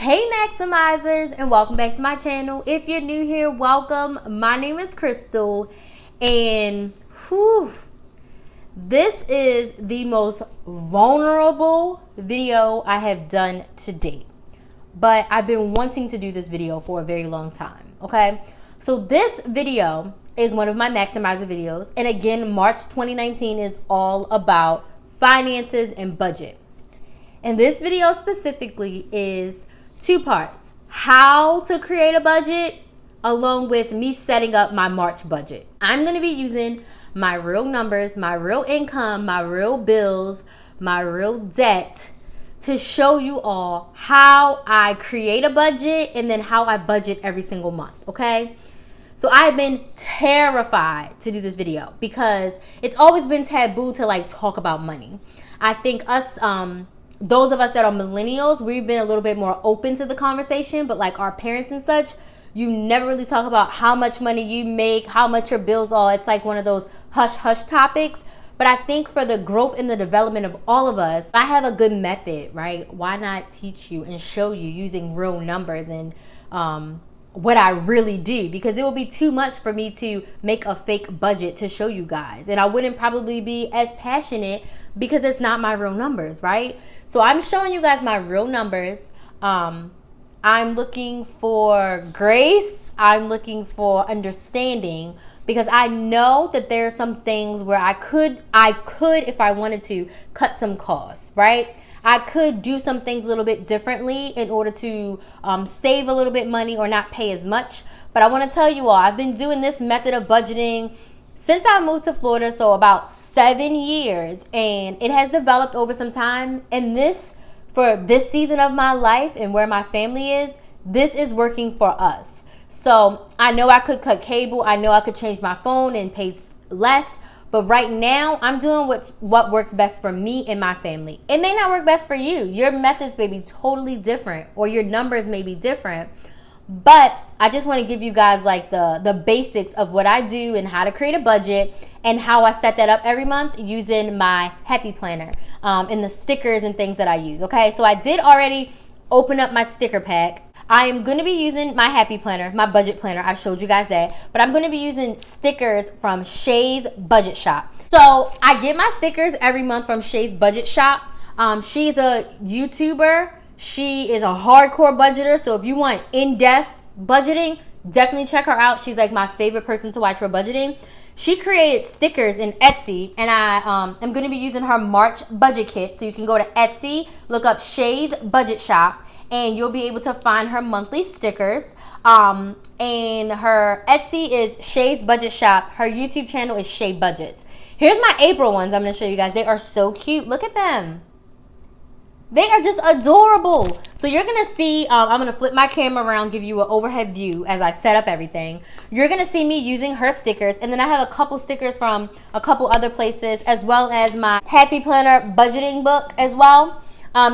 Hey Maximizers, and welcome back to my channel. If you're new here, welcome. My name is Crystal, and this is the most vulnerable video I have done to date. But I've been wanting to do this video for a very long time, okay? So this video is one of my Maximizer videos, and again, March 2019 is all about finances and budget. And this video specifically is two parts: how to create a budget, along with me setting up my March budget. I'm going to be using my real numbers, my real income, my real bills, my real debt to show you all how I create a budget and then how I budget every single month, okay? So I've been terrified to do this video because it's always been taboo to like talk about money. I think us, those of us that are millennials, we've been a little bit more open to the conversation, but like our parents and such, you never really talk about how much money you make, how much your bills are. It's like one of those hush-hush topics. But I think for the growth and the development of all of us, I have a good method, right? Why not teach you and show you using real numbers and what I really do? Because it would be too much for me to make a fake budget to show you guys. And I wouldn't probably be as passionate because it's not my real numbers, right? So I'm showing you guys my real numbers. I'm looking for grace. I'm looking for understanding, because I know that there are some things where I could, if I wanted to, cut some costs, right? I could do some things a little bit differently in order to save a little bit money or not pay as much. But I want to tell you all, I've been doing this method of budgeting since I moved to Florida, so about 7 years, and it has developed over some time. And this, for this season of my life and where my family is, this is working for us. So I know I could cut cable. I know I could change my phone and pay less. But right now, I'm doing what works best for me and my family. It may not work best for you. Your methods may be totally different, or your numbers may be different. But I just want to give you guys like the basics of what I do and how to create a budget and how I set that up every month using my Happy Planner and the stickers and things that I use. Okay, so I did already open up my sticker pack. I am going to be using my Happy Planner, my budget planner. I showed you guys that. But I'm going to be using stickers from Shay's Budget Shop. So I get my stickers every month from Shay's Budget Shop. She's a YouTuber. She is a hardcore budgeter. So if you want in-depth budgeting, definitely check her out. She's like my favorite person to watch for budgeting. She created stickers in Etsy, and I am going to be using her March budget kit. So you can go to Etsy, look up Shay's Budget Shop, and you'll be able to find her monthly stickers. And her Etsy is Shay's Budget Shop. Her YouTube channel is Shay Budgets. Here's my April ones I'm going to show you guys. They are so cute. Look at them. They are just adorable. So you're going to see, I'm going to flip my camera around, give you an overhead view as I set up everything. You're going to see me using her stickers. And then I have a couple stickers from a couple other places, as well as my Happy Planner budgeting book as well,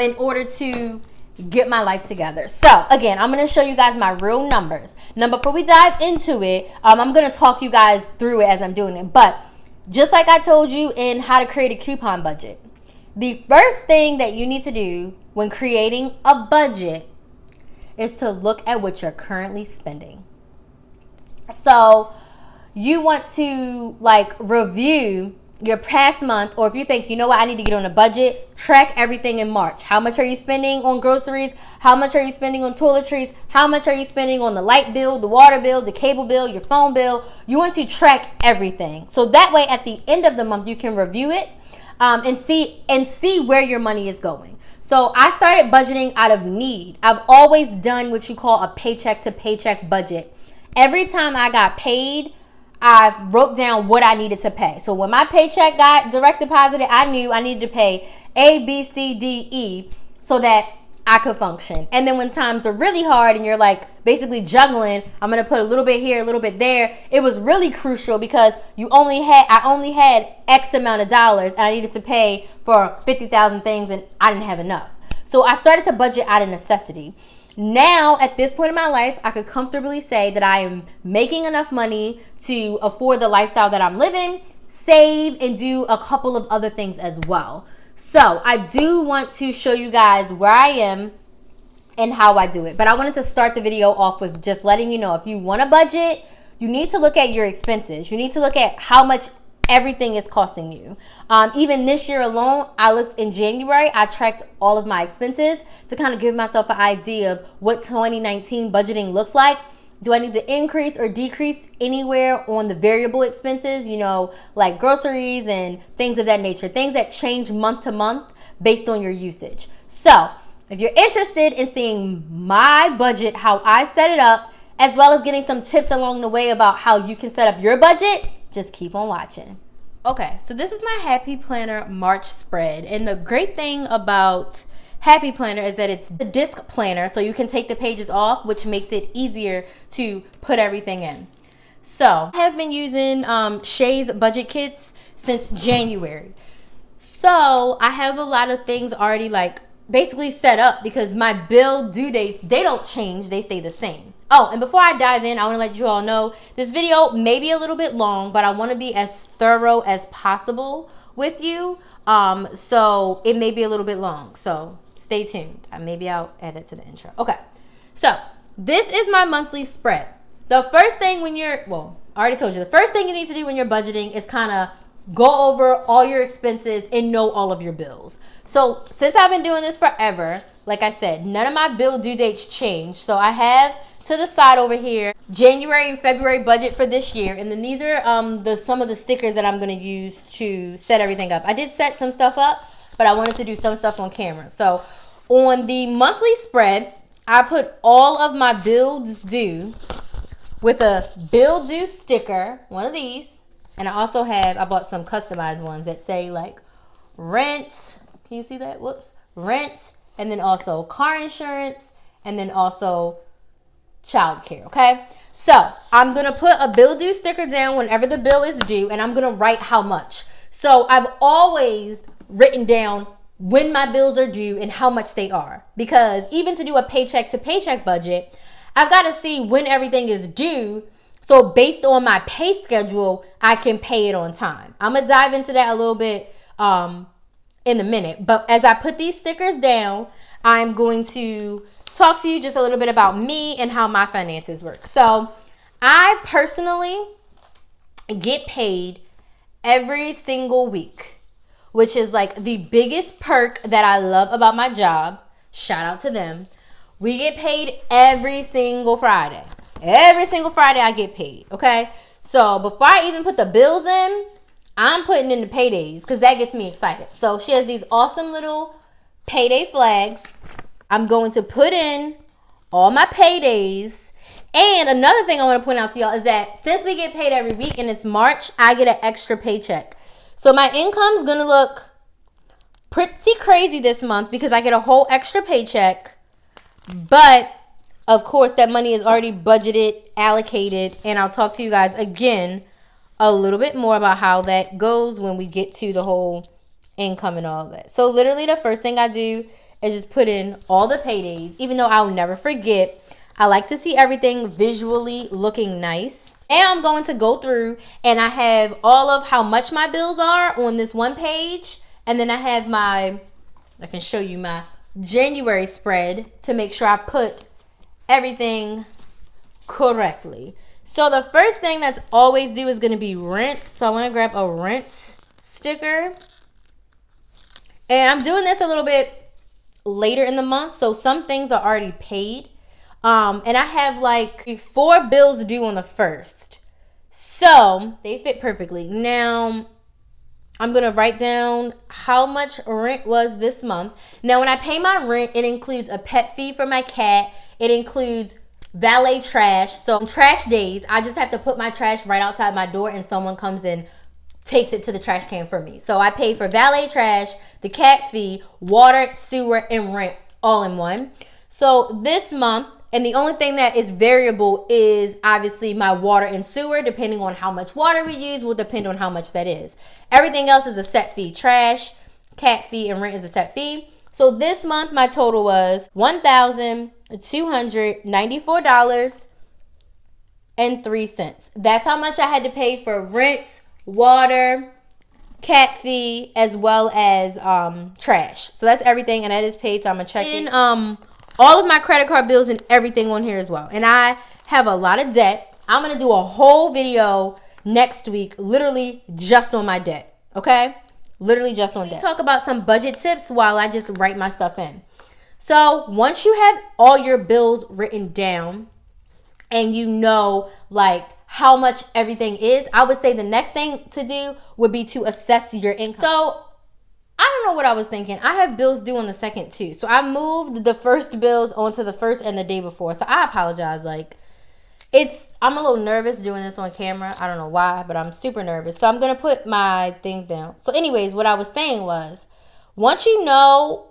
in order to get my life together. So again, I'm going to show you guys my real numbers. Now, before we dive into it, I'm going to talk you guys through it as I'm doing it. But just like I told you in how to create a coupon budget, the first thing that you need to do when creating a budget is to look at what you're currently spending. So you want to like review your past month, or if you think, you know what, I need to get on a budget, track everything in March. How much are you spending on groceries? How much are you spending on toiletries? How much are you spending on the light bill, the water bill, the cable bill, your phone bill? You want to track everything. So that way at the end of the month, you can review it and see where your money is going. So I started budgeting out of need. I've always done what you call a paycheck to paycheck budget. Every time I got paid, I wrote down what I needed to pay. So when my paycheck got direct deposited, I knew I needed to pay A, B, C, D, E so that I could function. And then when times are really hard and you're like basically juggling, I'm going to put a little bit here, a little bit there. It was really crucial because I only had X amount of dollars and I needed to pay for 50,000 things and I didn't have enough. So I started to budget out of necessity. Now, at this point in my life, I could comfortably say that I am making enough money to afford the lifestyle that I'm living, save, and do a couple of other things as well. So I do want to show you guys where I am and how I do it. But I wanted to start the video off with just letting you know, if you want a budget, you need to look at your expenses. You need to look at how much everything is costing you. Even this year alone, I looked in January, I tracked all of my expenses to kind of give myself an idea of what 2019 budgeting looks like. Do I need to increase or decrease anywhere on the variable expenses, you know, like groceries and things of that nature, things that change month to month based on your usage. So if you're interested in seeing my budget, how I set it up, as well as getting some tips along the way about how you can set up your budget, just keep on watching. Okay, so this is my Happy Planner March spread. And the great thing about Happy Planner is that it's a disc planner, so you can take the pages off, which makes it easier to put everything in. So I have been using Shay's Budget Kits since January. So I have a lot of things already like basically set up because my bill due dates, they don't change, they stay the same. Oh, and before I dive in, I want to let you all know this video may be a little bit long, but I want to be as thorough as possible with you. So it may be a little bit long. So stay tuned. Maybe I'll add it to the intro. Okay. So this is my monthly spread. The first thing when you're, well, I already told you, the first thing you need to do when you're budgeting is kind of go over all your expenses and know all of your bills. So since I've been doing this forever, like I said, none of my bill due dates change. So I have to the side over here January and February budget for this year, and then these are some of the stickers that I'm going to use to set everything up. I did set some stuff up, but I wanted to do some stuff on camera. So on the monthly spread, I put all of my bills due with a bill due sticker, one of these, and I also have, I bought some customized ones that say like rent, can you see that? Whoops. Rent, and then also car insurance, and then also childcare, okay? So I'm gonna put a bill due sticker down whenever the bill is due, and I'm gonna write how much. So I've always written down when my bills are due and how much they are, because even to do a paycheck to paycheck budget, I've got to see when everything is due. So based on my pay schedule, I can pay it on time. I'm gonna dive into that a little bit in a minute, but as I put these stickers down, I'm going to talk to you just a little bit about me and how my finances work. So I personally get paid every single week, which is like the biggest perk that I love about my job. Shout out to them. We get paid every single Friday. Every single Friday I get paid, okay? So before I even put the bills in, I'm putting in the paydays because that gets me excited. So she has these awesome little payday flags. I'm going to put in all my paydays. And another thing I want to point out to y'all is that since we get paid every week and it's March, I get an extra paycheck. So my income's going to look pretty crazy this month because I get a whole extra paycheck. But of course, that money is already budgeted, allocated, and I'll talk to you guys again a little bit more about how that goes when we get to the whole income and all of that. So literally the first thing I do is just put in all the paydays, even though I'll never forget. I like to see everything visually looking nice. Now I'm going to go through and I have all of how much my bills are on this one page. And then I have I can show you my January spread to make sure I put everything correctly. So the first thing that's always due is going to be rent. So I want to grab a rent sticker. And I'm doing this a little bit later in the month, so some things are already paid. And I have like 4 bills due on the 1st. So they fit perfectly. Now I'm going to write down how much rent was this month. Now when I pay my rent, it includes a pet fee for my cat. It includes valet trash. So on trash days, I just have to put my trash right outside my door and someone comes in, takes it to the trash can for me. So I pay for valet trash, the cat fee, water, sewer, and rent all in one. So this month, and the only thing that is variable is obviously my water and sewer. Depending on how much water we use will depend on how much that is. Everything else is a set fee. Trash, cat fee, and rent is a set fee. So this month, my total was $1,294.03. That's how much I had to pay for rent, water, cat fee, as well as trash. So that's everything, and that is paid. So I'm gonna check in all of my credit card bills and everything on here as well. And I have a lot of debt. I'm going to do a whole video next week, literally just on my debt. Okay? Literally just on debt. Talk about some budget tips while I just write my stuff in. So once you have all your bills written down and you know like how much everything is, I would say the next thing to do would be to assess your income. So I don't know what I was thinking. I have bills due on the 2nd too. So I moved the first bills onto the 1st and the day before. So I apologize. Like, I'm a little nervous doing this on camera. I don't know why, but I'm super nervous. So I'm going to put my things down. So anyways, what I was saying was, once you know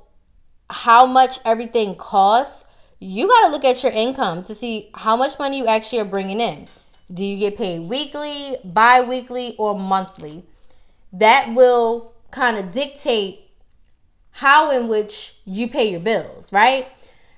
how much everything costs, you got to look at your income to see how much money you actually are bringing in. Do you get paid weekly, bi-weekly, or monthly? That will kind of dictate how in which you pay your bills, right?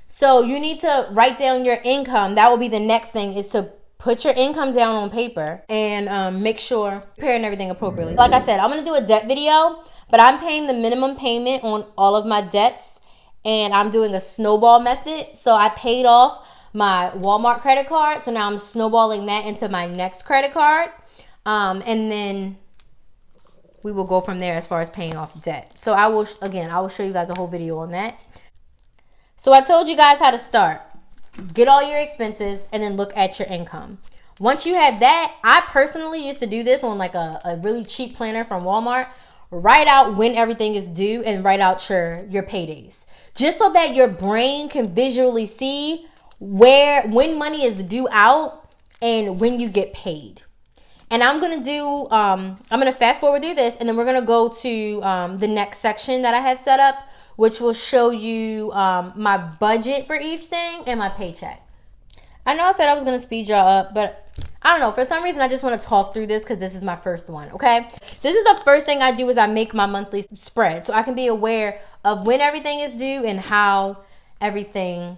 So you need to write down your income. That will be the next thing, is to put your income down on paper and make sure you're preparing everything appropriately. Like I said, I'm going to do a debt video, but I'm paying the minimum payment on all of my debts, and I'm doing a snowball method. So I paid off my Walmart credit card, so now I'm snowballing that into my next credit card, and then we will go from there as far as paying off debt. So I will show you guys a whole video on that. So I told you guys how to start. Get all your expenses and then look at your income. Once you have that, I personally used to do this on like a really cheap planner from Walmart. Write out when everything is due and write out your paydays. Just so that your brain can visually see when money is due out and when you get paid. And I'm going to fast forward through this, and then we're going to go to the next section that I have set up, which will show you my budget for each thing and my paycheck. I know I said I was going to speed y'all up, but I don't know. For some reason, I just want to talk through this because this is my first one, okay? This is the first thing I do is I make my monthly spread so I can be aware of when everything is due and how everything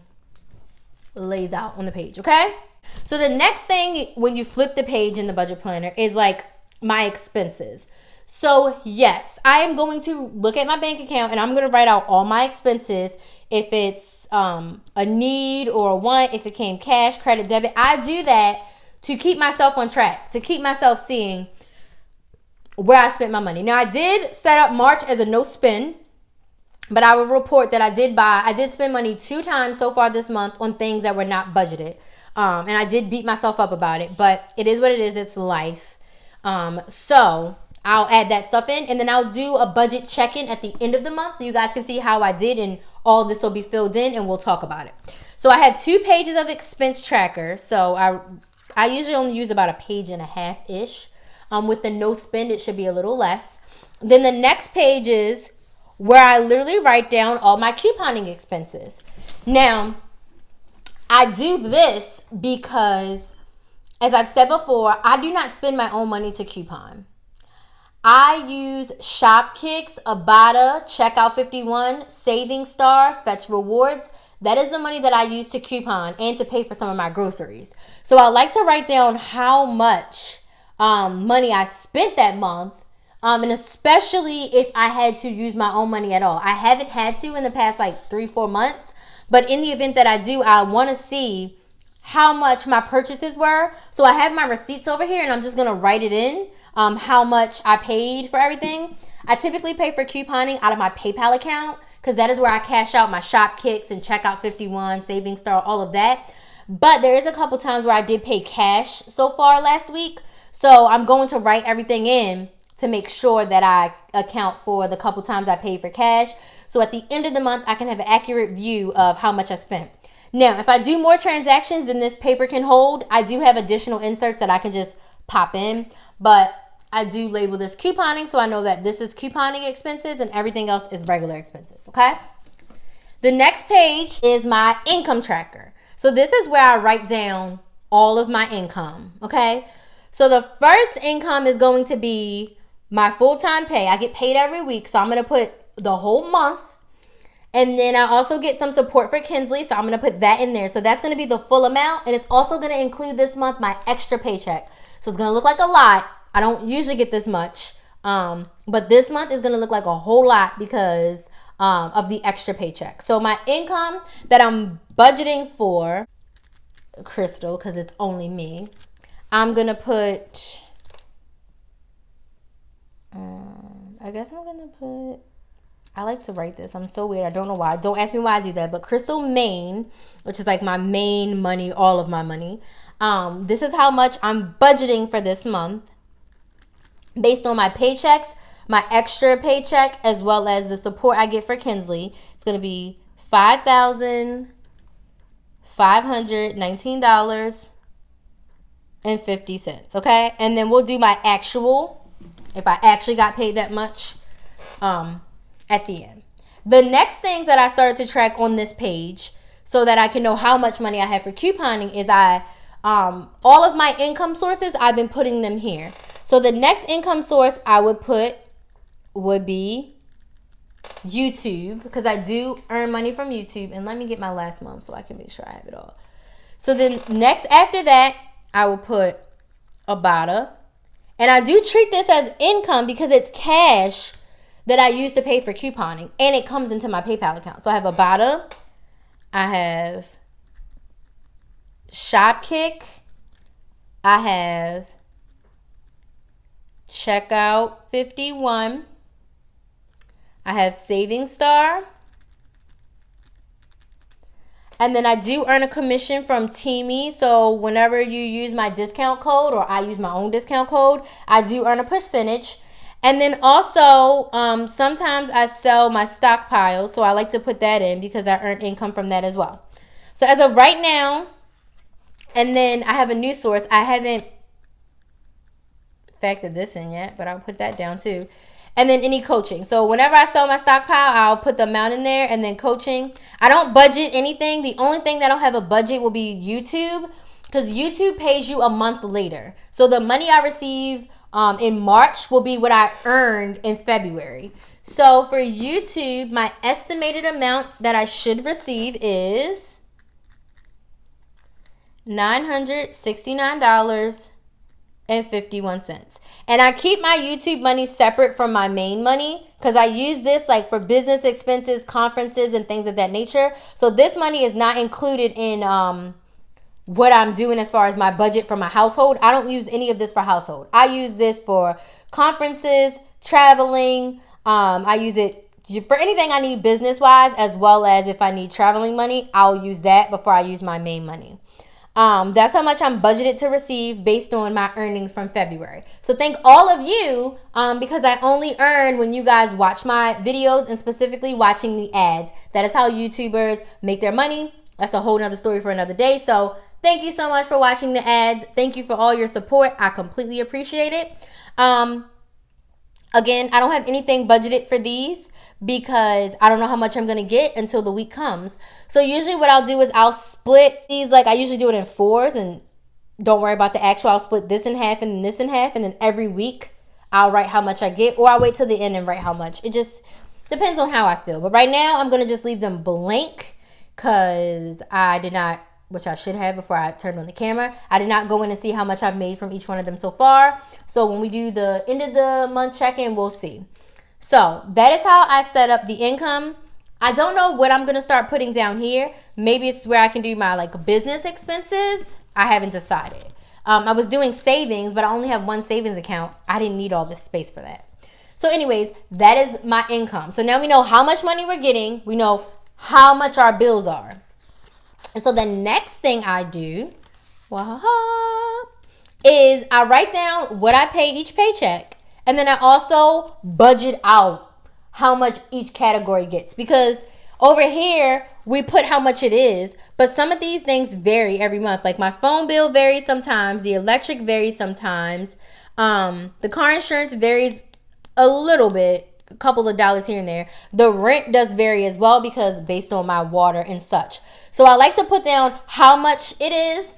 lays out on the page, okay? So the next thing when you flip the page in the budget planner is like my expenses. So yes, I am going to look at my bank account and I'm going to write out all my expenses. If it's a need or a want, if it came cash, credit, debit. I do that to keep myself on track, to keep myself seeing where I spent my money. Now I did set up March as a no spend, but I will report that I did spend money 2 times so far this month on things that were not budgeted. And I did beat myself up about it, but it is what it is. It's life. So I'll add that stuff in, and then I'll do a budget check-in at the end of the month so you guys can see how I did, and all this will be filled in and we'll talk about it. So I have 2 pages of expense tracker. So I usually only use about 1.5 pages-ish. With the no spend, it should be a little less. Then the next page is where I literally write down all my couponing expenses. Now, I do this because, as I've said before, I do not spend my own money to coupon. I use Shopkicks, Ibotta, Checkout 51, Saving Star, Fetch Rewards. That is the money that I use to coupon and to pay for some of my groceries. So I like to write down how much money I spent that month, and especially if I had to use my own money at all. I haven't had to in the past like 3-4 months, but in the event that I do, I want to see how much my purchases were. So I have my receipts over here, and I'm just going to write it in, how much I paid for everything. I typically pay for couponing out of my PayPal account because that is where I cash out my Shopkicks and Checkout 51, Saving Star, all of that. But there is a couple times where I did pay cash so far last week. So I'm going to write everything in to make sure that I account for the couple times I paid for cash. So at the end of the month, I can have an accurate view of how much I spent. Now, if I do more transactions than this paper can hold, I do have additional inserts that I can just pop in. But I do label this couponing, so I know that this is couponing expenses and everything else is regular expenses, okay? The next page is my income tracker. So this is where I write down all of my income, okay? So the first income is going to be my full-time pay. I get paid every week, so I'm going to put the whole month. And then I also get some support for Kinsley, so I'm going to put that in there. So that's going to be the full amount, and it's also going to include this month my extra paycheck. So it's going to look like a lot. I don't usually get this much, but this month is going to look like a whole lot because of the extra paycheck. So my income that I'm budgeting for Crystal, because it's only me, I'm gonna put I guess I'm gonna put, I like to write this, I'm so weird, I don't know why, don't ask me why I do that, but Crystal Main, which is like my main money, all of my money, this is how much I'm budgeting for this month based on my paychecks, my extra paycheck, as well as the support I get for Kinsley. It's going to be $5,519.50, okay? And then we'll do my actual, if I actually got paid that much, at the end. The next things that I started to track on this page so that I can know how much money I have for couponing is all of my income sources, I've been putting them here. So the next income source I would put would be YouTube, because I do earn money from YouTube. And let me get my last month so I can make sure I have it all. So then next after that, I will put Ibotta. And I do treat this as income because it's cash that I use to pay for couponing. And it comes into my PayPal account. So I have Ibotta. I have Shopkick. I have Checkout 51. I have Saving Star. And then I do earn a commission from Teamy. So whenever you use my discount code, or I use my own discount code, I do earn a percentage. And then also, sometimes I sell my stockpile. So I like to put that in because I earn income from that as well. So as of right now, and then I have a new source. I haven't factored this in yet, but I'll put that down too. And then any coaching. So whenever I sell my stockpile, I'll put the amount in there. And then coaching, I don't budget anything. The only thing that I'll have a budget will be YouTube, because YouTube pays you a month later. So the money I receive in March will be what I earned in February. So for YouTube, my estimated amount that I should receive is $969.51. And I keep my YouTube money separate from my main money because I use this like for business expenses, conferences, and things of that nature. So this money is not included in what I'm doing as far as my budget for my household. I don't use any of this for household. I use this for conferences, traveling. I use it for anything I need business-wise, as well as if I need traveling money, I'll use that before I use my main money. That's how much I'm budgeted to receive based on my earnings from February. So thank all of you, because I only earn when you guys watch my videos and specifically watching the ads. That is how YouTubers make their money. That's a whole nother story for another day. So thank you so much for watching the ads. Thank you for all your support. I completely appreciate it. Again, I don't have anything budgeted for these because I don't know how much I'm going to get until the week comes. So usually what I'll do is I'll split these, like I usually do it in 4s, and don't worry about the actual. I'll split this in half and this in half, and then every week I'll write how much I get, or I'll wait till the end and write how much. It just depends on how I feel. But right now I'm going to just leave them blank because I did not, which I should have before I turned on the camera, I did not go in and see how much I've made from each one of them so far. So when we do the end of the month check-in, we'll see. So that is how I set up the income. I don't know what I'm going to start putting down here. Maybe it's where I can do my like business expenses. I haven't decided. I was doing savings, but I only have one savings account. I didn't need all this space for that. So anyways, that is my income. So now we know how much money we're getting. We know how much our bills are. And so the next thing I do is I write down what I pay each paycheck. And then I also budget out how much each category gets. Because over here, we put how much it is. But some of these things vary every month. Like my phone bill varies sometimes. The electric varies sometimes. The car insurance varies a little bit. A couple of dollars here and there. The rent does vary as well because based on my water and such. So I like to put down how much it is,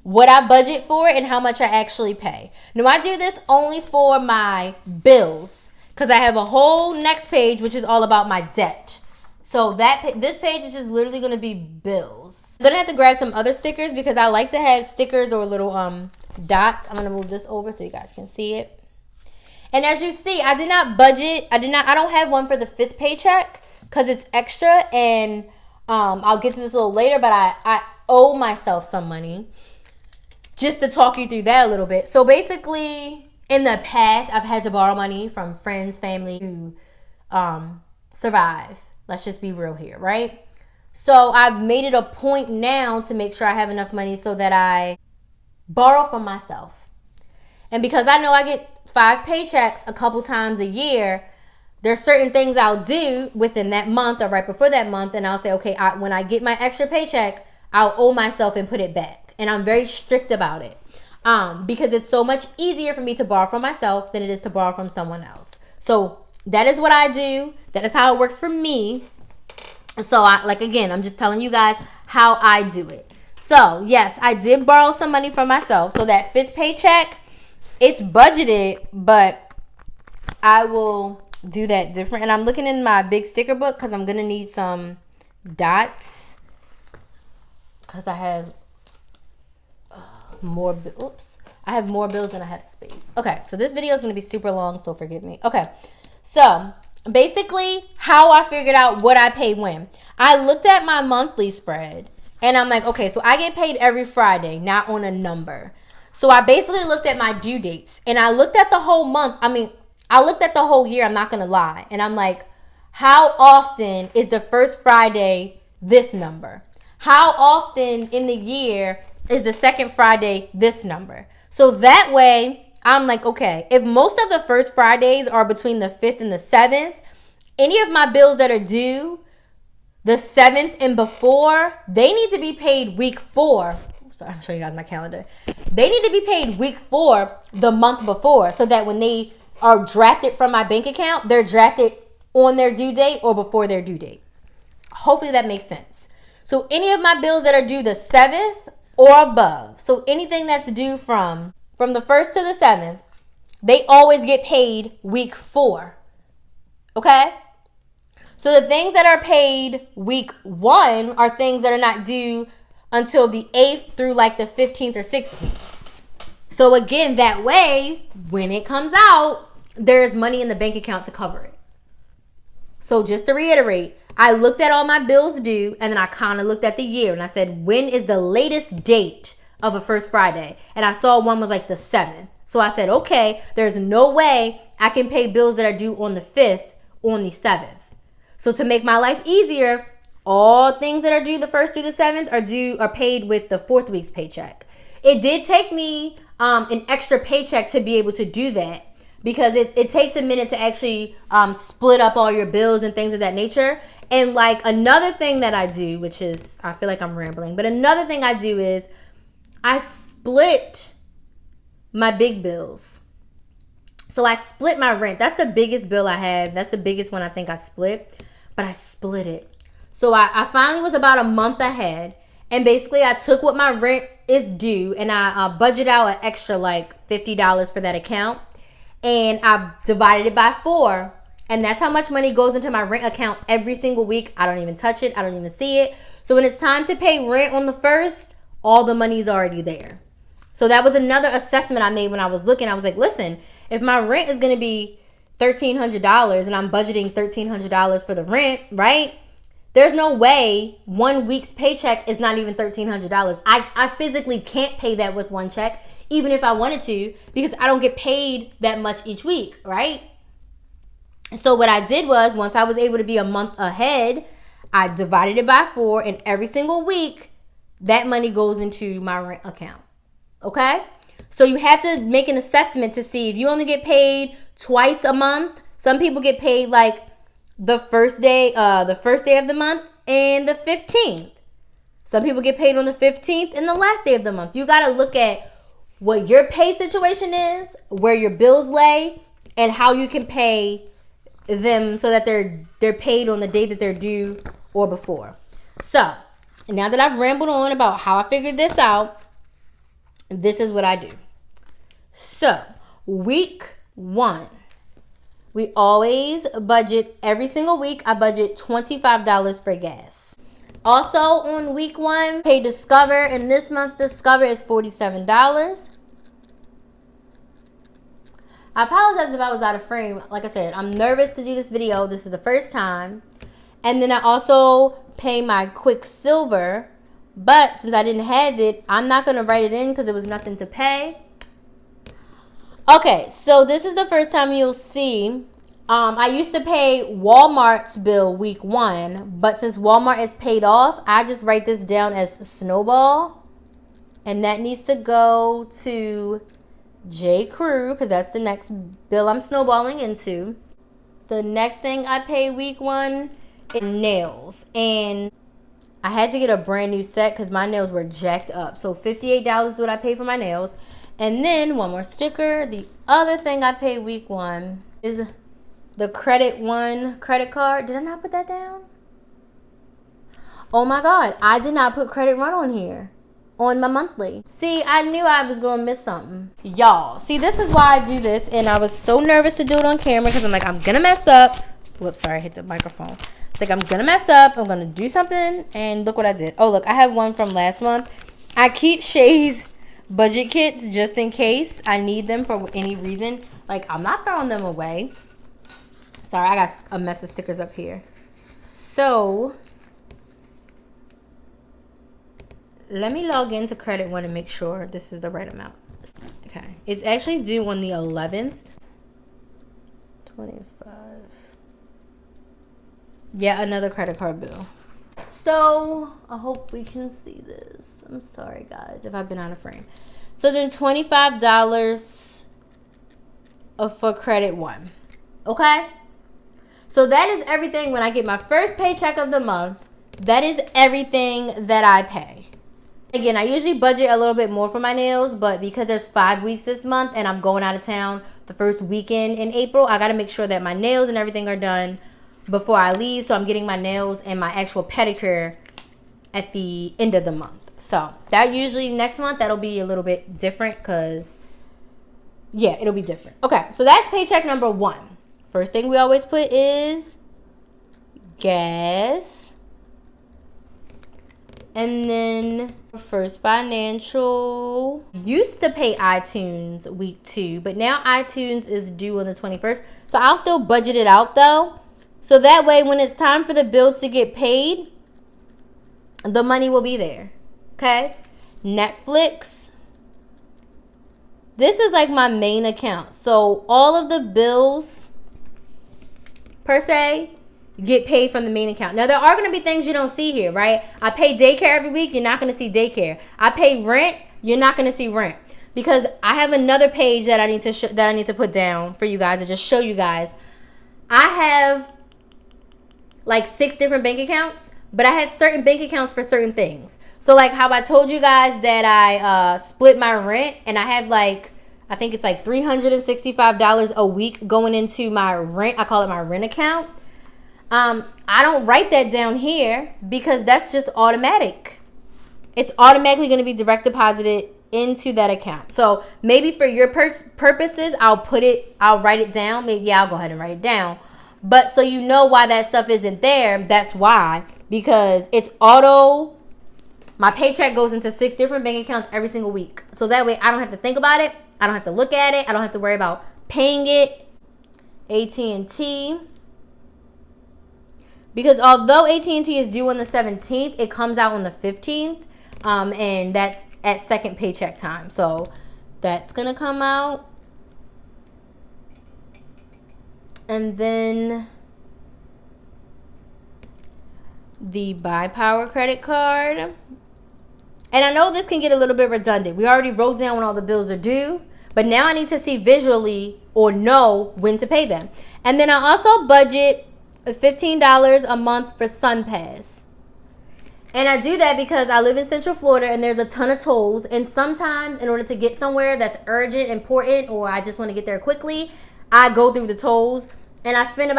what I budget for, and how much I actually pay. Now I do this only for my bills because I have a whole next page which is all about my debt. So this page is just literally going to be bills. I'm going to have to grab some other stickers because I like to have stickers or little dots. I'm going to move this over so you guys can see it. And as you see, I did not budget. I don't have one for the 5th paycheck. because it's extra, and I'll get to this a little later, but I owe myself some money. Just to talk you through that a little bit. So basically, in the past, I've had to borrow money from friends, family to survive. Let's just be real here, right? So I've made it a point now to make sure I have enough money so that I borrow from myself. And because I know I get 5 paychecks a couple times a year, there's certain things I'll do within that month or right before that month, and I'll say, okay, when I get my extra paycheck, I'll owe myself and put it back. And I'm very strict about it because it's so much easier for me to borrow from myself than it is to borrow from someone else. So that is what I do. That is how it works for me. So again, I'm just telling you guys how I do it. So yes, I did borrow some money from myself. So that 5th paycheck, it's budgeted, but I will do that different. And I'm looking in my big sticker book because I'm going to need some dots because I have more. Oops. I have more bills than I have space. Okay, so this video is going to be super long, so forgive me. Okay, so basically how I figured out what I pay when. I looked at my monthly spread, and I'm like, okay, so I get paid every Friday, not on a number. So I basically looked at my due dates, and I looked at the whole month. I looked at the whole year, I'm not going to lie. And I'm like, how often is the first Friday this number? How often in the year is the second Friday this number? So that way, I'm like, okay, if most of the first Fridays are between the 5th and the 7th, any of my bills that are due the 7th and before, they need to be paid week 4. Sorry, I'm showing you guys my calendar. They need to be paid week 4 the month before, so that when they are drafted from my bank account, they're drafted on their due date or before their due date. Hopefully that makes sense. So any of my bills that are due the 7th or above, so anything that's due from the 1st to the 7th, they always get paid week 4. Okay? So the things that are paid week 1 are things that are not due until the 8th through like the 15th or 16th. So again, that way, when it comes out, there's money in the bank account to cover it. So just to reiterate, I looked at all my bills due, and then I kind of looked at the year, and I said, when is the latest date of a first Friday? And I saw one was like the 7th. So I said, okay, there's no way I can pay bills that are due on the 5th on the 7th. So to make my life easier, all things that are due the 1st through the 7th are paid with the 4th week's paycheck. It did take me an extra paycheck to be able to do that, because it takes a minute to actually split up all your bills and things of that nature. And like another thing that I do, which is, I feel like I'm rambling, but another thing I do is I split my big bills. So I split my rent. That's the biggest bill I have. That's the biggest one I think I split, but I split it. So I finally was about a month ahead, and basically I took what my rent is due, and I budget out an extra like $50 for that account, and I divided it by 4, and that's how much money goes into my rent account every single week. I don't even touch it. I don't even see it. So when it's time to pay rent on the 1st, all the money's already there. So that was another assessment I made when I was looking. I was like, listen, if my rent is going to be $1,300 and I'm budgeting $1,300 for the rent, right? There's no way 1 week's paycheck is not even $1,300. I physically can't pay that with one check, even if I wanted to, because I don't get paid that much each week, right? So what I did was, once I was able to be a month ahead, I divided it by 4, and every single week, that money goes into my rent account. Okay? So you have to make an assessment to see if you only get paid twice a month. Some people get paid like the first day of the month and the 15th. Some people get paid on the 15th and the last day of the month. You got to look at what your pay situation is, where your bills lay, and how you can pay them so that they're paid on the day that they're due or before. So, now that I've rambled on about how I figured this out, this is what I do. So, week 1. We always budget, every single week, I budget $25 for gas. Also, on week 1, pay Discover, and this month's Discover is $47. I apologize if I was out of frame. Like I said, I'm nervous to do this video. This is the first time. And then I also pay my Quicksilver. But since I didn't have it, I'm not going to write it in because there was nothing to pay. Okay, so this is the first time you'll see. I used to pay Walmart's bill week 1. But since Walmart is paid off, I just write this down as Snowball. And that needs to go to J. Crew because that's the next bill I'm snowballing into. The next thing I pay week 1 is nails. And I had to get a brand new set because my nails were jacked up. So $58 is what I pay for my nails. And then one more sticker. The other thing I pay week 1 is the Credit One credit card. Did I not put that down? Oh my God. I did not put Credit One on here. On my monthly. See, I knew I was going to miss something. Y'all. See, this is why I do this. And I was so nervous to do it on camera because I'm like, I'm going to mess up. Whoops, sorry. I hit the microphone. It's like, I'm going to mess up. I'm going to do something. And look what I did. Oh, look. I have one from last month. I keep Shay's budget kits just in case I need them for any reason. Like, I'm not throwing them away. Sorry, I got a mess of stickers up here. So let me log into Credit One and make sure this is the right amount. Okay. It's actually due on the 11th. 25. Yeah, another credit card bill. So I hope we can see this. I'm sorry, guys, if I've been out of frame. So then $25 for Credit One. Okay? So that is everything when I get my first paycheck of the month. That is everything that I pay. Again, I usually budget a little bit more for my nails, but because there's 5 weeks this month and I'm going out of town the first weekend in April, I got to make sure that my nails and everything are done before I leave. So I'm getting my nails and my actual pedicure at the end of the month. So that usually next month, that'll be a little bit different because, yeah, it'll be different. Okay, so that's paycheck number 1. First thing we always put is gas. And then first financial. Used to pay iTunes week 2, but now iTunes is due on the 21st. So I'll still budget it out though. So that way when it's time for the bills to get paid, the money will be there. Okay? Netflix. This is like my main account. So all of the bills per se get paid from the main account. Now, there are going to be things you don't see here, right? I pay daycare every week. You're not going to see daycare. I pay rent. You're not going to see rent. Because I have another page that I need to put down for you guys to just show you guys. I have like 6 different bank accounts, but I have certain bank accounts for certain things. So like how I told you guys that I split my rent and I have like, I think it's like $365 a week going into my rent. I call it my rent account. I don't write that down here because that's just automatic. It's automatically going to be direct deposited into that account. So maybe for your purposes, I'll write it down. Maybe I'll go ahead and write it down. But so you know why that stuff isn't there, that's why. Because it's auto. My paycheck goes into 6 different bank accounts every single week. So that way I don't have to think about it. I don't have to look at it. I don't have to worry about paying it. AT&T. Because although AT&T is due on the 17th, it comes out on the 15th. And that's at second paycheck time. So that's going to come out. And then the Buy Power credit card. And I know this can get a little bit redundant. We already wrote down when all the bills are due. But now I need to see visually or know when to pay them. And then I also budget $15 a month for SunPass. And I do that because I live in Central Florida and there's a ton of tolls. And sometimes in order to get somewhere that's urgent, important, or I just want to get there quickly, I go through the tolls. And I spend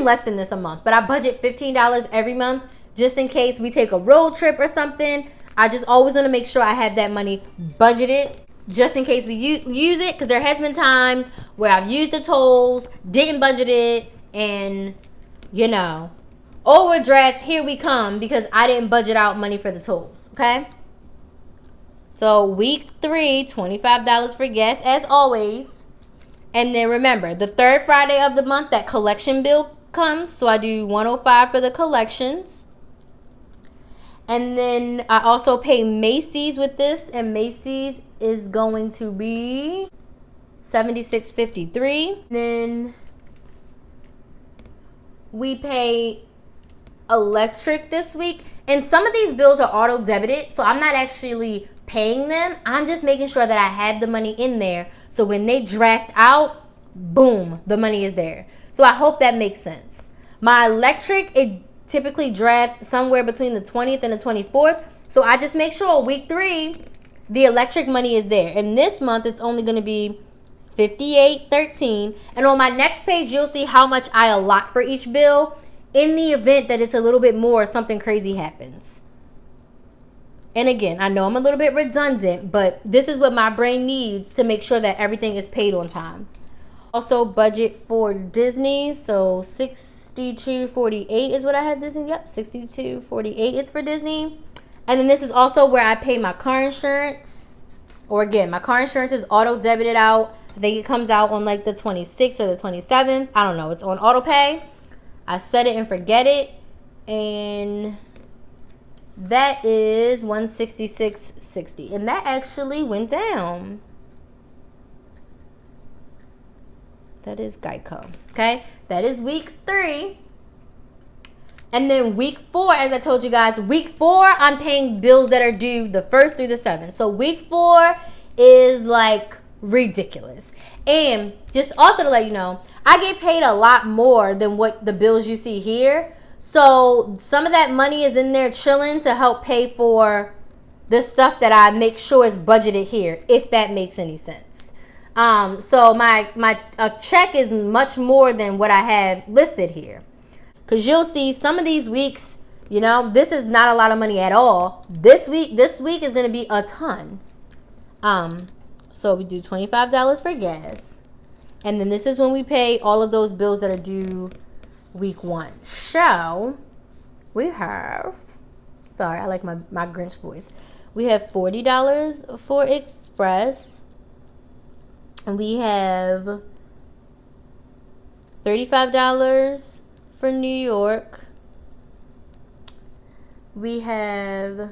less than this a month. But I budget $15 every month just in case we take a road trip or something. I just always want to make sure I have that money budgeted just in case we use it. Because there has been times where I've used the tolls, didn't budget it, and, you know, overdrafts, here we come because I didn't budget out money for the tolls, okay? So week 3, $25 for gas as always. And then remember, the third Friday of the month, that collection bill comes. So I do $105 for the collections. And then I also pay Macy's with this. And Macy's is going to be $76.53. Then we pay electric this week. And some of these bills are auto debited. So I'm not actually paying them. I'm just making sure that I have the money in there. So when they draft out, boom, the money is there. So I hope that makes sense. My electric, it typically drafts somewhere between the 20th and the 24th. So I just make sure week 3, the electric money is there. And this month, it's only going to be $58.13. And on my next page, you'll see how much I allot for each bill in the event that it's a little bit more, something crazy happens. And again, I know I'm a little bit redundant, but this is what my brain needs to make sure that everything is paid on time. Also budget for Disney, so $62.48 is what I have Disney. Yep, $62.48 is for Disney. And then this is also where I pay my car insurance. Or again, my car insurance is auto debited out. I think it comes out on like the 26th or the 27th. I don't know. It's on auto pay. I set it and forget it. And that is $166.60. And that actually went down. That is Geico. Okay. That is week 3. And then week 4, as I told you guys, week 4, I'm paying bills that are due the 1st through the 7th. So week 4 is like ridiculous. And just also to let you know, I get paid a lot more than what the bills you see here. So some of that money is in there chilling to help pay for the stuff that I make sure is budgeted here, if that makes any sense. So my check is much more than what I have listed here. Because you'll see some of these weeks, you know, this is not a lot of money at all. This week is going to be a ton. So we do $25 for gas. And then this is when we pay all of those bills that are due week 1. So we have, sorry, I like my Grinch voice. We have $40 for Express. And we have $35 for New York. We have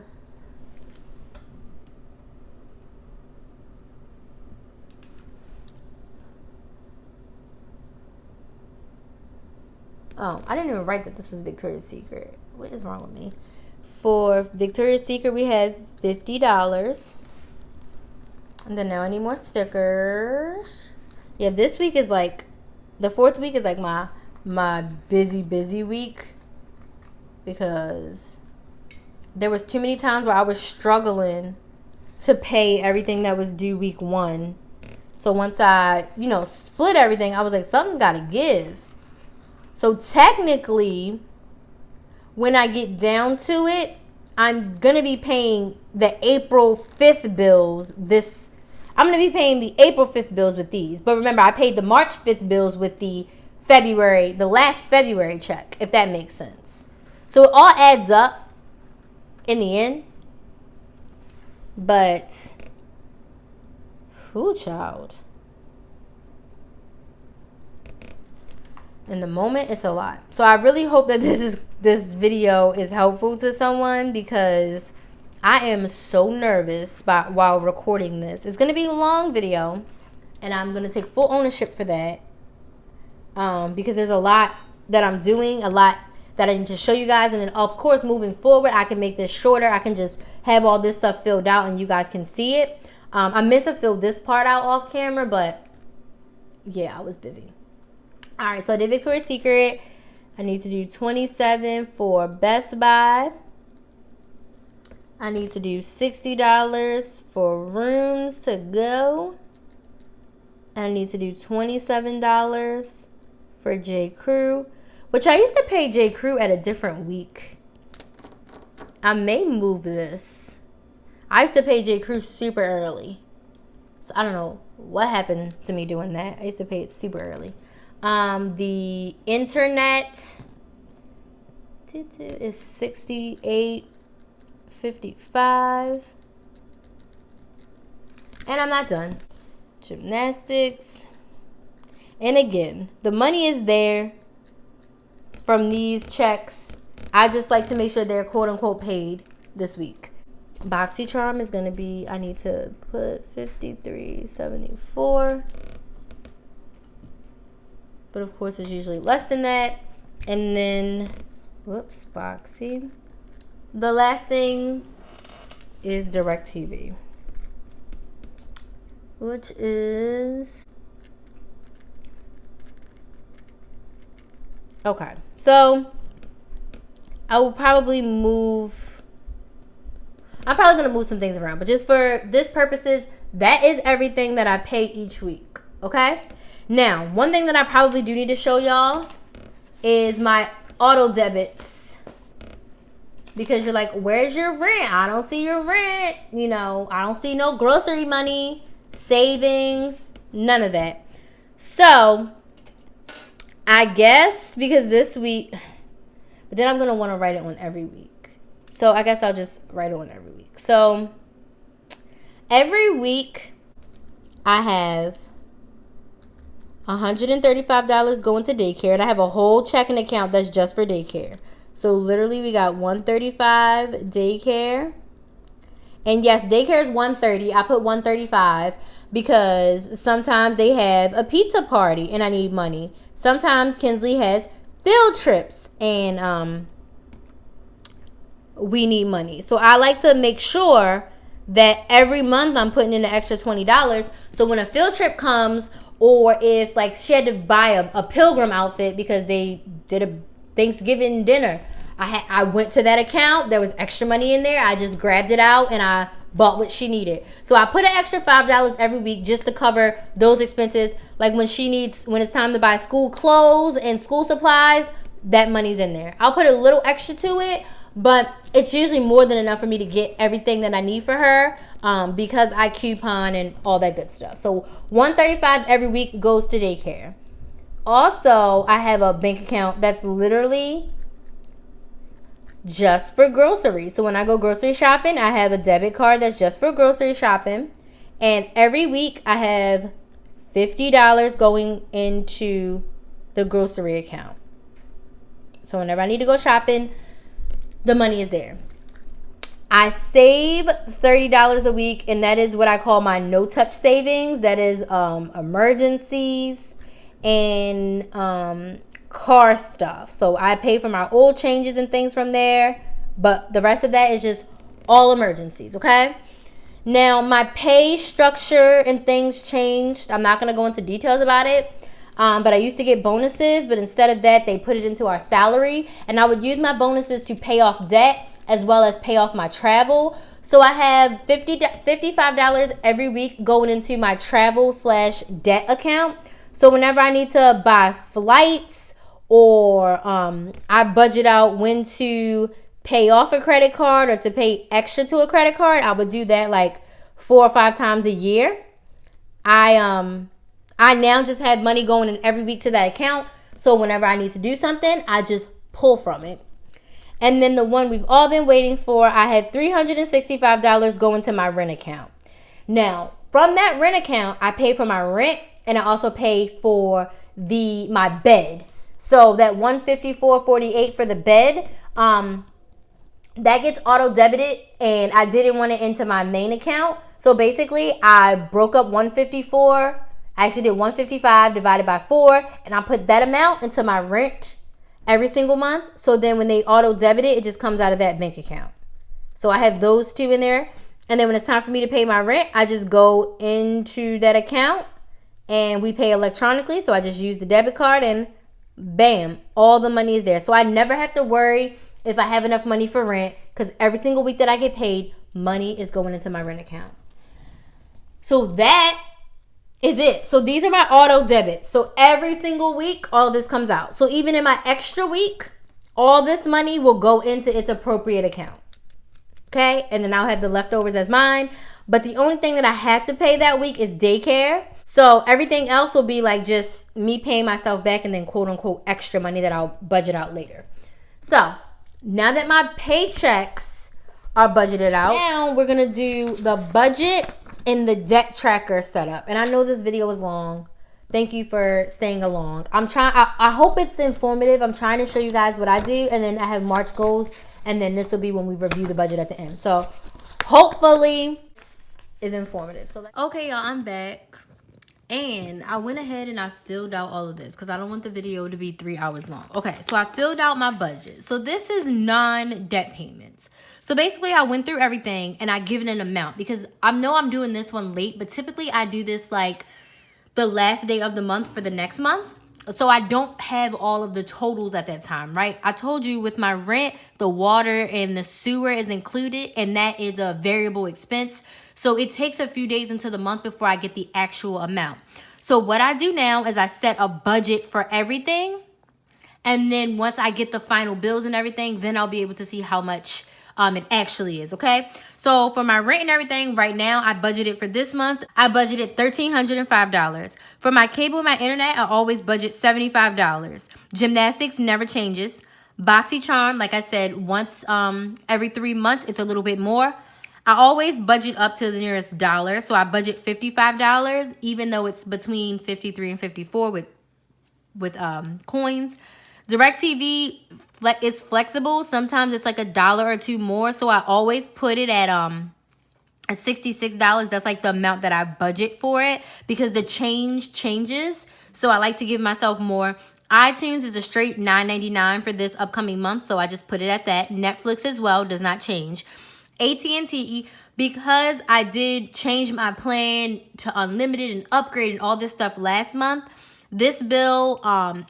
I didn't even write that this was Victoria's Secret. What is wrong with me? For Victoria's Secret, we have $50. And then now I need more stickers. Yeah, this week is like, the 4th week is like my busy week, because there was too many times where I was struggling to pay everything that was due week 1. So once I, split everything, I was like, something's got to give. So technically, when I get down to it, I'm going to be paying the April 5th bills I'm going to be paying the April 5th bills with these. But remember, I paid the March 5th bills with the last February check, if that makes sense. So it all adds up in the end. But, child. In the moment, it's a lot. So I really hope that this video is helpful to someone, because I am so nervous while recording this. It's going to be a long video, and I'm going to take full ownership for that, because there's a lot that I'm doing, a lot that I need to show you guys. And then, of course, moving forward, I can make this shorter. I can just have all this stuff filled out, and you guys can see it. I meant to fill this part out off camera, but yeah, I was busy. All right, so I did Victoria's Secret. I need to do $27 for Best Buy. I need to do $60 for Rooms to Go. And I need to do $27 for J. Crew, which I used to pay J. Crew at a different week. I may move this. I used to pay J. Crew super early. So I don't know what happened to me doing that. I used to pay it super early. The internet is $68.55. And I'm not done. Gymnastics. And again, the money is there. from these checks, I just like to make sure they're quote unquote paid this week. BoxyCharm is going to be, I need to put $53.74. But of course, it's usually less than that. And then, whoops, Boxy. The last thing is DirecTV, which is, okay. So, I'm probably going to move some things around. But just for this purposes, that is everything that I pay each week. Okay? Now, one thing that I probably do need to show y'all is my auto debits. Because you're like, where's your rent? I don't see your rent. You know, I don't see no grocery money, savings, none of that. So, I guess because this week, but then I'm going to want to write it on every week. So, I guess I'll just write it on every week. So, every week, I have $135 going to daycare, and I have a whole checking account that's just for daycare. So literally we got $135 daycare. And yes, daycare is $130. I put $135 because sometimes they have a pizza party and I need money. Sometimes Kinsley has field trips and we need money. So I like to make sure that every month I'm putting in an extra $20. So when a field trip comes, or if like she had to buy a pilgrim outfit because they did a Thanksgiving dinner, I went to that account. There was extra money in there. I just grabbed it out and I bought what she needed. So I put an extra $5 every week just to cover those expenses. Like when it's time to buy school clothes and school supplies, that money's in there. I'll put a little extra to it, but it's usually more than enough for me to get everything that I need for her, because I coupon and all that good stuff. So $135 every week goes to daycare. Also, I have a bank account that's literally just for groceries. So when I go grocery shopping, I have a debit card that's just for grocery shopping. And every week I have $50 going into the grocery account. So whenever I need to go shopping, the money is there. I save $30 a week, and that is what I call my no-touch savings. That is emergencies and car stuff. So I pay for my oil changes and things from there, but the rest of that is just all emergencies, okay? Now, my pay structure and things changed. I'm not going to go into details about it. But I used to get bonuses, but instead of that, they put it into our salary. And I would use my bonuses to pay off debt as well as pay off my travel. So I have $55 every week going into my travel/debt account. So whenever I need to buy flights or I budget out when to pay off a credit card or to pay extra to a credit card, I would do that like 4 or 5 times a year. I now just have money going in every week to that account. So whenever I need to do something, I just pull from it. And then the one we've all been waiting for, I have $365 going to my rent account. Now, from that rent account, I pay for my rent and I also pay for my bed. So that $154.48 for the bed, that gets auto debited, and I didn't want it into my main account. So basically, I broke up $154. I actually did $155 divided by 4, and I put that amount into my rent every single month. So then when they auto debit it, it just comes out of that bank account. So I have those two in there. And then when it's time for me to pay my rent, I just go into that account and we pay electronically. So I just use the debit card and bam, all the money is there. So I never have to worry if I have enough money for rent, because every single week that I get paid, money is going into my rent account. So that is it. So these are my auto debits. So every single week, all this comes out. So even in my extra week, all this money will go into its appropriate account. Okay? And then I'll have the leftovers as mine. But the only thing that I have to pay that week is daycare. So everything else will be like just me paying myself back and then quote unquote extra money that I'll budget out later. So now that my paychecks are budgeted out, now we're going to do the budget and the debt tracker setup. And I know this video is long Thank you for staying along. I hope it's informative. I'm trying to show you guys what I do, and then I have March goals, and then this will be when we review the budget at the end. So hopefully it's informative. So okay, y'all, I'm back. And I went ahead and I filled out all of this because I don't want the video to be 3 hours long. Okay, so I filled out my budget. So this is non-debt payments. So basically I went through everything and I given an amount because I know I'm doing this one late, but typically I do this like the last day of the month for the next month. So I don't have all of the totals at that time, right? I told you with my rent, the water and the sewer is included, and that is a variable expense. So it takes a few days into the month before I get the actual amount. So what I do now is I set a budget for everything. And then once I get the final bills and everything, then I'll be able to see how much it actually is, okay? So for my rent and everything, right now, I budgeted for this month, I budgeted $1,305. For my cable and my internet, I always budget $75. Gymnastics never changes. BoxyCharm, like I said, once every 3 months, it's a little bit more. I always budget up to the nearest dollar. So I budget $55, even though it's between 53 and 54 with coins. DirecTV, it's flexible. Sometimes it's like $1 or $2 more. So I always put it at $66. That's like the amount that I budget for it because the changes. So I like to give myself more. iTunes is a straight $9.99 for this upcoming month. So I just put it at that. Netflix as well does not change. AT&T, because I did change my plan to unlimited and upgrade and all this stuff last month, this bill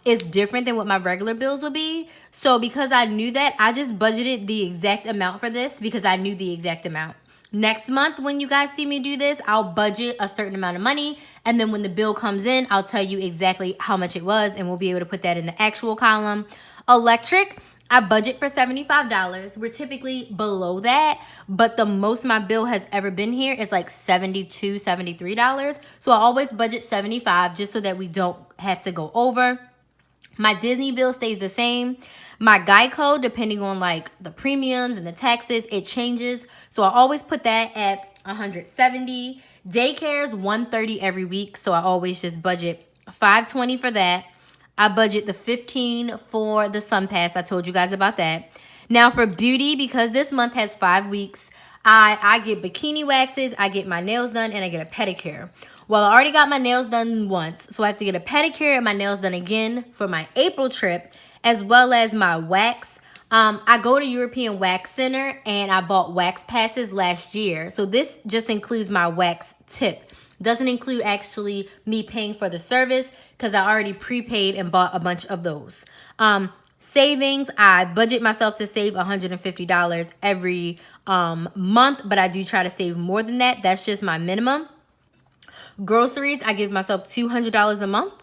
is different than what my regular bills would be. So because I knew that, I just budgeted the exact amount for this because I knew the exact amount. Next month, when you guys see me do this, I'll budget a certain amount of money. And then when the bill comes in, I'll tell you exactly how much it was. And we'll be able to put that in the actual column. Electric, I budget for $75. We're typically below that, but the most my bill has ever been here is like $72, $73. So I always budget $75 just so that we don't have to go over. My Disney bill stays the same. My Geico, depending on like the premiums and the taxes, it changes. So I always put that at $170. Daycare is $130 every week, so I always just budget $520 for that. I budget the $15 for the Sun Pass. I told you guys about that. Now for beauty, because this month has 5 weeks, I get bikini waxes, I get my nails done, and I get a pedicure. Well, I already got my nails done once, so I have to get a pedicure and my nails done again for my April trip, as well as my wax. I go to European Wax Center, and I bought wax passes last year. So this just includes my wax tip. Doesn't include actually me paying for the service because I already prepaid and bought a bunch of those. Savings, I budget myself to save $150 every month, but I do try to save more than that. That's just my minimum. Groceries, I give myself $200 a month.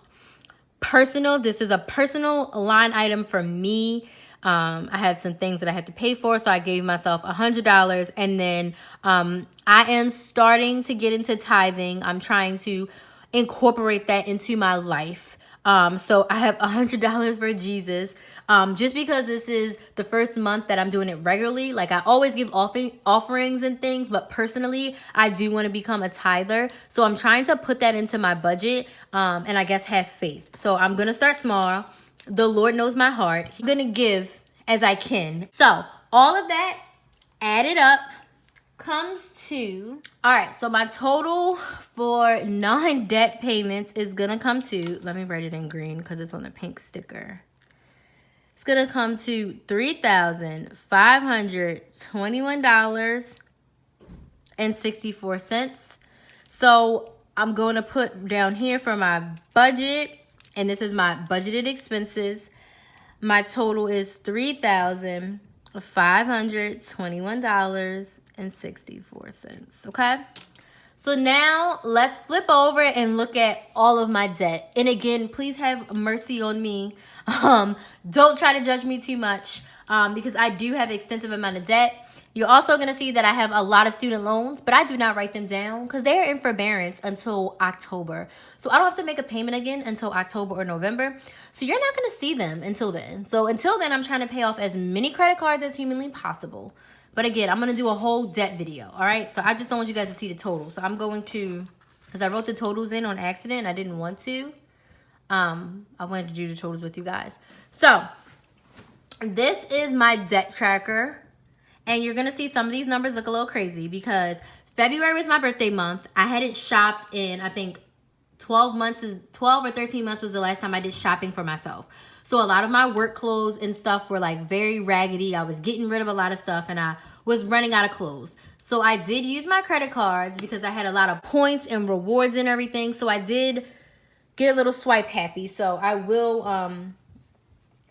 Personal, this is a personal line item for me. I have some things that I have to pay for, so I gave myself $100. And then I am starting to get into tithing. I'm trying to incorporate that into my life. So I have $100 for Jesus. Just because this is the first month that I'm doing it regularly. Like I always give offerings and things, but personally, I do want to become a tither. So I'm trying to put that into my budget and I guess have faith. So I'm going to start small. The Lord knows my heart. I'm going to give as I can. So all of that added up comes to, all right, so my total for non-debt payments is going to come to, let me write it in green because it's on the pink sticker. It's going to come to $3,521.64. So I'm going to put down here for my budget, and this is my budgeted expenses. My total is $3,521.64. Okay? So now let's flip over and look at all of my debt. And again, please have mercy on me. Don't try to judge me too much because I do have an extensive amount of debt. You're also going to see that I have a lot of student loans, but I do not write them down because they're in forbearance until October. So I don't have to make a payment again until October or November. So you're not going to see them until then. So until then, I'm trying to pay off as many credit cards as humanly possible. But again, I'm going to do a whole debt video, all right? So I just don't want you guys to see the total. So I'm going to, because I wrote the totals in on accident and I didn't want to. I wanted to do the totals with you guys. So this is my debt tracker. And you're going to see some of these numbers look a little crazy because February was my birthday month. I hadn't shopped in, I think, 12 or 13 months was the last time I did shopping for myself. So a lot of my work clothes and stuff were like very raggedy. I was getting rid of a lot of stuff and I was running out of clothes. So I did use my credit cards because I had a lot of points and rewards and everything. So I did get a little swipe happy. So I will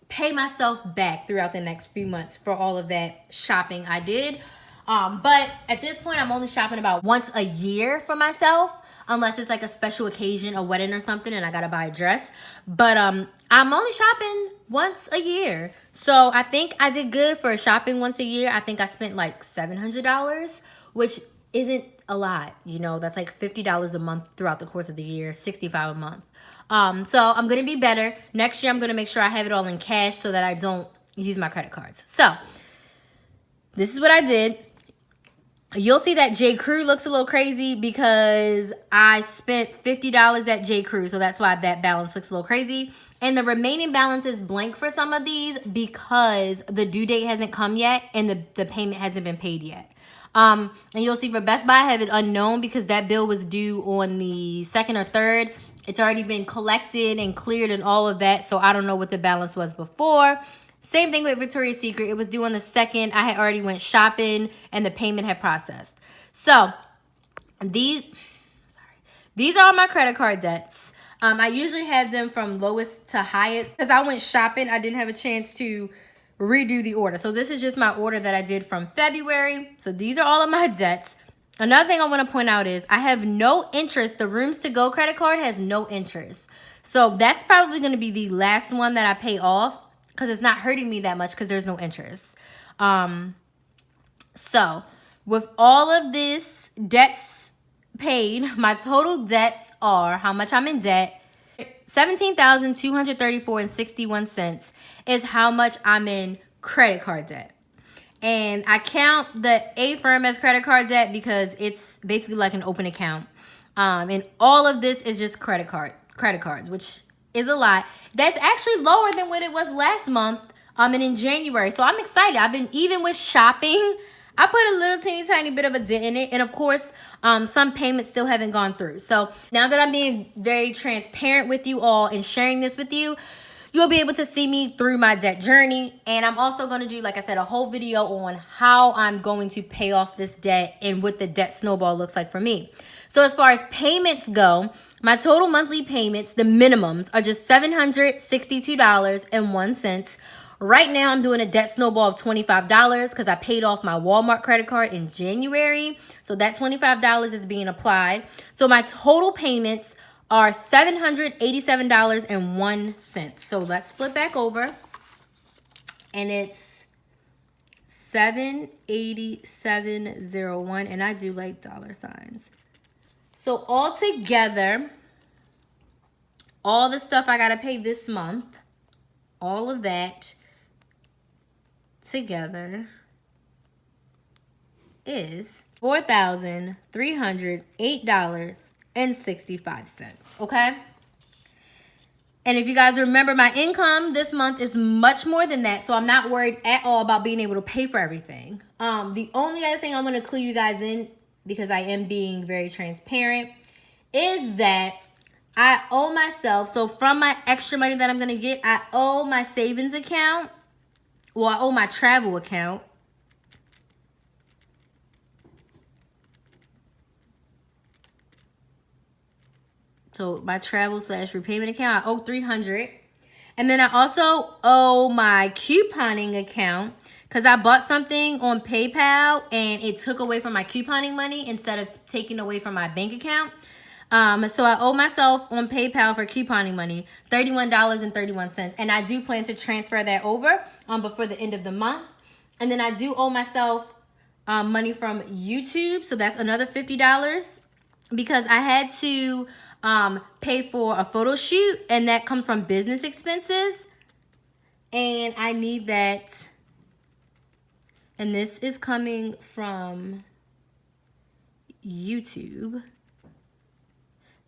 pay myself back throughout the next few months for all of that shopping I did. But at this point, I'm only shopping about once a year for myself, unless it's like a special occasion, a wedding or something, and I gotta buy a dress. But I'm only shopping once a year. So I think I did good for shopping once a year. I think I spent like $700, which isn't a lot. You know, that's like $50 a month throughout the course of the year, $65 a month. So I'm gonna be better. Next year, I'm gonna make sure I have it all in cash so that I don't use my credit cards. So this is what I did. You'll see that J. Crew looks a little crazy because I spent $50 at J. Crew. So that's why that balance looks a little crazy. And the remaining balance is blank for some of these because the due date hasn't come yet and the payment hasn't been paid yet. And you'll see for Best Buy, I have it unknown because that bill was due on the 2nd or 3rd. It's already been collected and cleared and all of that. So I don't know what the balance was before. Same thing with Victoria's Secret. It was due on the 2nd. I had already went shopping and the payment had processed. So these are all my credit card debts. I usually have them from lowest to highest because I went shopping. I didn't have a chance to redo the order. So this is just my order that I did from February. So these are all of my debts. Another thing I want to point out is I have no interest. The Rooms To Go credit card has no interest. So that's probably going to be the last one that I pay off because it's not hurting me that much because there's no interest. So with all of this debts paid, my total debts are how much I'm in debt. $17,234.61 is how much I'm in credit card debt. And I count the A-Firm as credit card debt because it's basically like an open account. And all of this is just credit cards, which is a lot. That's actually lower than what it was last month and in January. So I'm excited. I've been, even with shopping, I put a little teeny tiny bit of a dent in it. And of course, some payments still haven't gone through. So now that I'm being very transparent with you all and sharing this with you, you'll be able to see me through my debt journey. And I'm also going to do, like I said, a whole video on how I'm going to pay off this debt and what the debt snowball looks like for me. So as far as payments go, my total monthly payments, the minimums, are just $762.01. Right now, I'm doing a debt snowball of $25 because I paid off my Walmart credit card in January. So that $25 is being applied. So my total payments are $787.01. So let's flip back over. And it's $787.01. And I do like dollar signs. So altogether, all the stuff I got to pay this month, all of that together is $4,308.65. Okay? And if you guys remember, my income this month is much more than that, so I'm not worried at all about being able to pay for everything. The only other thing I want to clue you guys in, because I am being very transparent, is that I owe myself, so from my extra money that I'm going to get, I owe my savings account, well, I owe my travel account, so my travel / repayment account, I owe $300. And then I also owe my couponing account because I bought something on PayPal and it took away from my couponing money instead of taking away from my bank account. So I owe myself on PayPal for couponing money $31.31. And I do plan to transfer that over before the end of the month. And then I do owe myself money from YouTube. So that's another $50 because I had to pay for a photo shoot, and that comes from business expenses, and I need that, and this is coming from YouTube.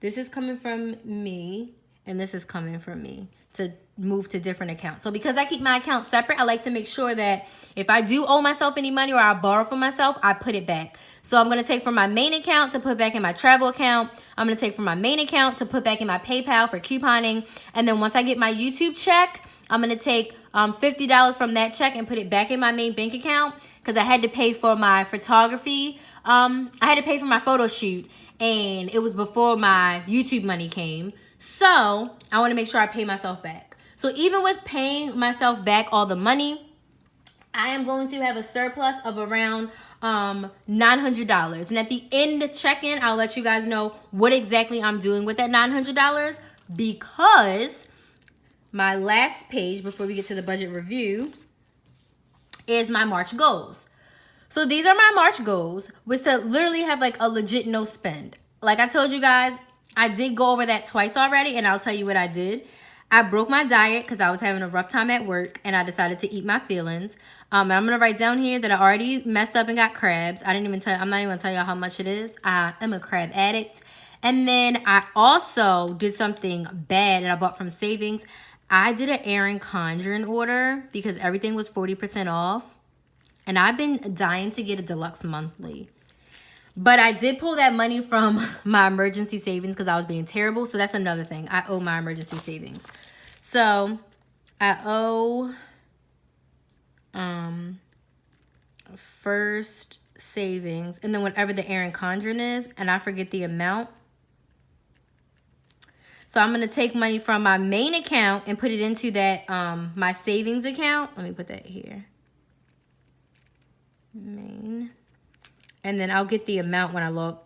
This is coming from me, and this is coming from me to move to different accounts. So because I keep my account separate, I like to make sure that if I do owe myself any money or I borrow from myself, I put it back. So I'm going to take from my main account to put back in my travel account. I'm going to take from my main account to put back in my PayPal for couponing. And then once I get my YouTube check, I'm going to take $50 from that check and put it back in my main bank account because I had to pay for my photography. I had to pay for my photo shoot, and it was before my YouTube money came. So I want to make sure I pay myself back. So even with paying myself back all the money, I am going to have a surplus of around $900. And at the end of check-in, I'll let you guys know what exactly I'm doing with that $900 because my last page before we get to the budget review is my March goals. So these are my March goals, which to literally have like a legit no spend. Like I told you guys, I did go over that twice already, and I'll tell you what I did. I broke my diet because I was having a rough time at work, and I decided to eat my feelings. And I'm going to write down here that I already messed up and got crabs. I'm not even going to tell y'all how much it is. I am a crab addict. And then I also did something bad that I bought from savings. I did an Erin Condren order because everything was 40% off. And I've been dying to get a deluxe monthly. But I did pull that money from my emergency savings because I was being terrible. So that's another thing. I owe my emergency savings. So I owe first savings and then whatever the Erin Condren is, and I forget the amount. So I'm going to take money from my main account and put it into that my savings account. Let me put that here. Main. And then I'll get the amount when I look.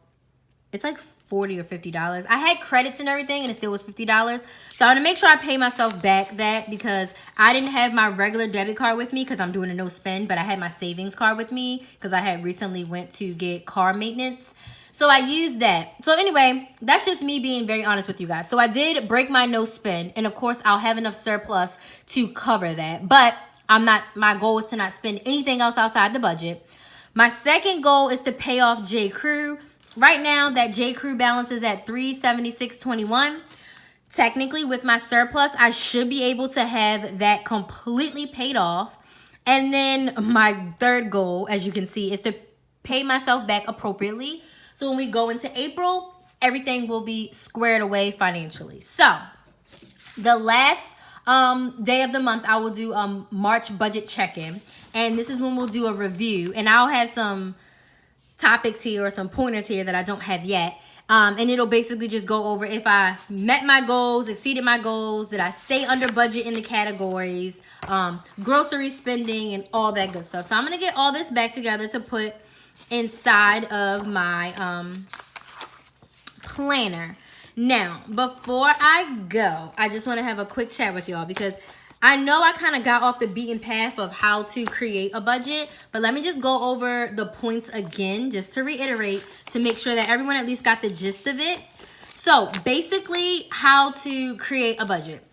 It's like $40 or $50. I had credits and everything, and it still was $50. So I want to make sure I pay myself back that because I didn't have my regular debit card with me because I'm doing a no spend, but I had my savings card with me because I had recently went to get car maintenance. So I used that. So anyway, that's just me being very honest with you guys. So I did break my no spend, and of course I'll have enough surplus to cover that. But my goal is to not spend anything else outside the budget. My second goal is to pay off J. Crew. Right now, that J. Crew balance is at $376.21. Technically, with my surplus, I should be able to have that completely paid off. And then my third goal, as you can see, is to pay myself back appropriately. So when we go into April, everything will be squared away financially. So the last day of the month, I will do March budget check-in. And this is when we'll do a review. And I'll have some topics here or some pointers here that I don't have yet. And it'll basically just go over if I met my goals, exceeded my goals, did I stay under budget in the categories, grocery spending, and all that good stuff. So I'm going to get all this back together to put inside of my planner. Now, before I go, I just want to have a quick chat with y'all because I know I kind of got off the beaten path of how to create a budget, but let me just go over the points again, just to reiterate, to make sure that everyone at least got the gist of it. So basically, how to create a budget.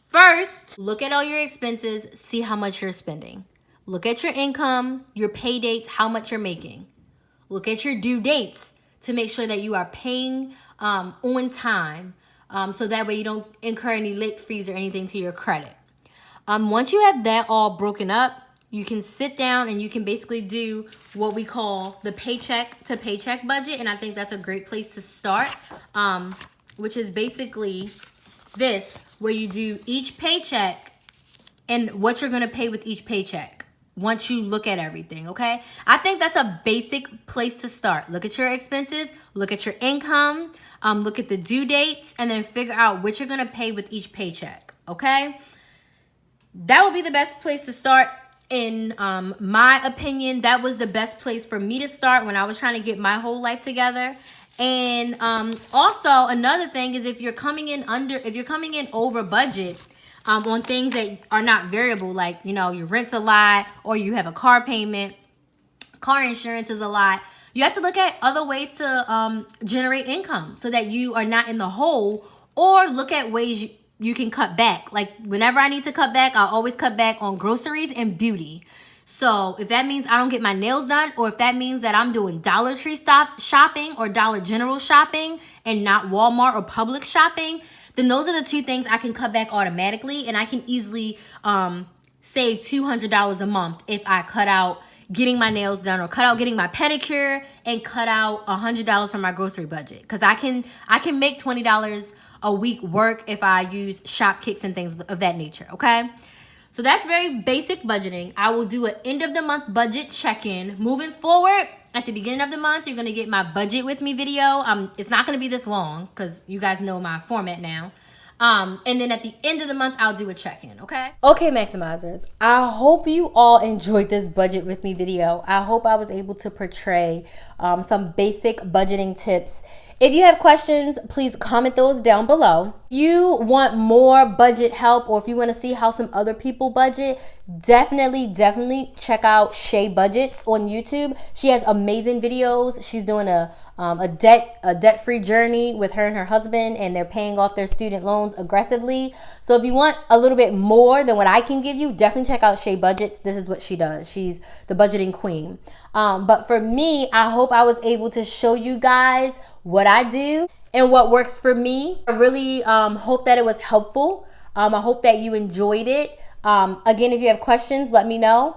First, look at all your expenses, see how much you're spending. Look at your income, your pay dates, how much you're making. Look at your due dates to make sure that you are paying on time. So that way you don't incur any late fees or anything to your credit. Once you have that all broken up, you can sit down and you can basically do what we call the paycheck to paycheck budget. And I think that's a great place to start, which is basically this, where you do each paycheck and what you're going to pay with each paycheck once you look at everything, okay? I think that's a basic place to start. Look at your expenses, look at your income, look at the due dates, and then figure out what you're going to pay with each paycheck, okay? That would be the best place to start. In my opinion, that was the best place for me to start when I was trying to get my whole life together. And also, another thing is if you're coming in over budget on things that are not variable, like, you know, your rent's a lot or you have a car payment, car insurance is a lot, you have to look at other ways to generate income so that you are not in the hole, or look at ways you can cut back. Like whenever I need to cut back, I'll always cut back on groceries and beauty. So if that means I don't get my nails done, or if that means that I'm doing Dollar Tree shopping or Dollar General shopping and not Walmart or Publix shopping, then those are the two things I can cut back automatically, and I can easily save $200 a month if I cut out getting my nails done, or cut out getting my pedicure, and cut out $100 from my grocery budget. Because I can make $20 a week work if I use shop kicks and things of that nature, okay? So that's very basic budgeting. I will do an end of the month budget check-in. Moving forward, at the beginning of the month, you're gonna get my budget with me video. It's not gonna be this long because you guys know my format now. And then at the end of the month, I'll do a check-in, okay? Okay, Maximizers. I hope you all enjoyed this budget with me video. I hope I was able to portray some basic budgeting tips. If you have questions, please comment those down below. If you want more budget help, or if you want to see how some other people budget, definitely check out Shay Budgets on YouTube. She has amazing videos. She's doing a debt-free journey with her and her husband, and they're paying off their student loans aggressively. So if you want a little bit more than what I can give you, definitely check out Shay Budgets. This is what she does. She's the budgeting queen. But for me, I hope I was able to show you guys what I do and what works for me. I really hope that it was helpful. I hope that you enjoyed it. Again, if you have questions, let me know.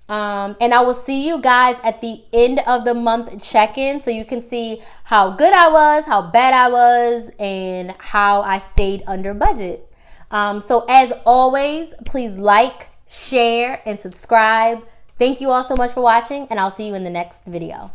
And I will see you guys at the end of the month check-in, so you can see how good I was, how bad I was, and how I stayed under budget. So as always, please like, share, and subscribe. Thank you all so much for watching, and I'll see you in the next video.